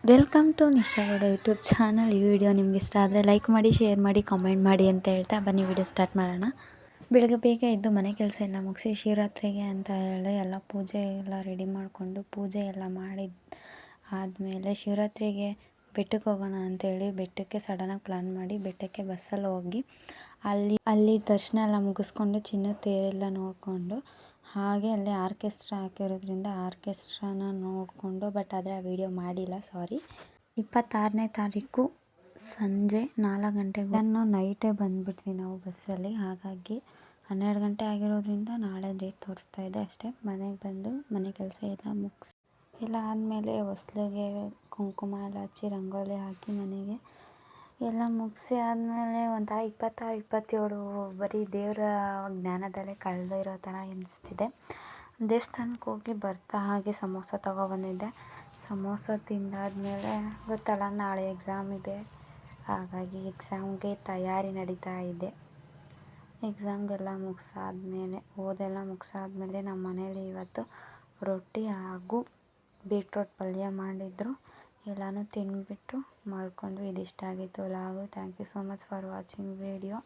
Welcome to Nisha Gowda YouTube channel. ಈ video ನಿಮ್ಗೆ ಇಷ್ಟ ಆದರೆ ಲೈಕ್ ಮಾಡಿ, ಶೇರ್ ಮಾಡಿ, ಕಾಮೆಂಟ್ ಮಾಡಿ ಅಂತ ಹೇಳ್ತಾ ಬನ್ನಿ ವಿಡಿಯೋ ಸ್ಟಾರ್ಟ್ ಮಾಡೋಣ. ಬೆಳಗ್ಗೆ ಬೇಗ ಎದ್ದು ಮನೆ ಕೆಲಸ ಎಲ್ಲ ಮುಗಿಸಿ ಶಿವರಾತ್ರಿಗೆ ಅಂತ ಹೇಳಿ ಎಲ್ಲ ಪೂಜೆ ಎಲ್ಲ ರೆಡಿ ಮಾಡಿಕೊಂಡು ಪೂಜೆ ಎಲ್ಲ ಮಾಡಿದ ಆದಮೇಲೆ ಶಿವರಾತ್ರಿಗೆ ಬೆಟ್ಟಕ್ಕೆ ಹೋಗೋಣ ಅಂತೇಳಿ ಬೆಟ್ಟಕ್ಕೆ ಸಡನ್ನಾಗಿ ಪ್ಲ್ಯಾನ್ ಮಾಡಿ ಬೆಟ್ಟಕ್ಕೆ ಬಸ್ಸಲ್ಲಿ ಹೋಗಿ ಅಲ್ಲಿ ದರ್ಶನ ಎಲ್ಲ ಮುಗಿಸ್ಕೊಂಡು ಚಿನ್ನದ ತೇರೆಲ್ಲ ನೋಡಿಕೊಂಡು ಹಾಗೆ ಅಲ್ಲಿ ಆರ್ಕೆಸ್ಟ್ರಾ ಹಾಕಿರೋದ್ರಿಂದ ಆರ್ಕೆಸ್ಟ್ರಾನ ನೋಡಿಕೊಂಡು ಆದರೆ ಆ ವಿಡಿಯೋ ಮಾಡಿಲ್ಲ, ಸಾರಿ. 26ನೇ ತಾರೀಕು ಸಂಜೆ 4 ಗಂಟೆಗೆ ನಾನು ನೈಟೇ ಬಂದುಬಿಟ್ವಿ ನಾವು ಬಸ್ಸಲ್ಲಿ. ಹಾಗಾಗಿ 12 ಗಂಟೆ ಆಗಿರೋದ್ರಿಂದ ನಾಳೆ ಡೇಟ್ ತೋರಿಸ್ತಾ ಇದೆ ಅಷ್ಟೇ. ಮನೆಗೆ ಬಂದು ಮನೆ ಕೆಲಸ ಎಲ್ಲ ಮುಗಿಸಿ ಎಲ್ಲ ಆದಮೇಲೆ ಹೊಸ್ಲಿಗೆ ಕುಂಕುಮ ಎಲ್ಲ ಹಚ್ಚಿ ರಂಗೋಲಿ ಹಾಕಿ ಮನೆಗೆ ಎಲ್ಲ ಮುಗಿಸಿ ಆದಮೇಲೆ ಒಂಥರ 26-27 ಬರೀ ದೇವರ ಜ್ಞಾನದಲ್ಲೇ ಕಳೆದಿರೋ ಥರ ಎನಿಸ್ತಿದೆ. ದೇವಸ್ಥಾನಕ್ಕೆ ಹೋಗಿ ಬರ್ತಾ ಹಾಗೆ ಸಮೋಸ ತೊಗೊಬಂದಿದ್ದೆ. ಸಮೋಸ ತಿಂದಾದ್ಮೇಲೆ ಗೊತ್ತಲ್ಲ, ನಾಳೆ ಎಕ್ಸಾಮ್ ಇದೆ. ಹಾಗಾಗಿ ಎಕ್ಸಾಮ್ಗೆ ತಯಾರಿ ನಡೀತಾ ಇದೆ. ಎಕ್ಸಾಮ್ಗೆಲ್ಲ ಮುಗಿಸಾದ್ಮೇಲೆ ಓದೆಲ್ಲ ಮುಗಿಸಾದ್ಮೇಲೆ ನಮ್ಮ ಮನೇಲಿ ಇವತ್ತು ರೊಟ್ಟಿ ಹಾಗೂ ಬೀಟ್ರೋಟ್ ಪಲ್ಯ ಮಾಡಿದ್ರು. ಎಲ್ಲನೂ ತಿಂದ್ಬಿಟ್ಟು ಮಾಡ್ಕೊಂಡ್ವಿ. ಇದಿಷ್ಟ ಆಗಿತ್ತು vlog. Thank you so much for watching video.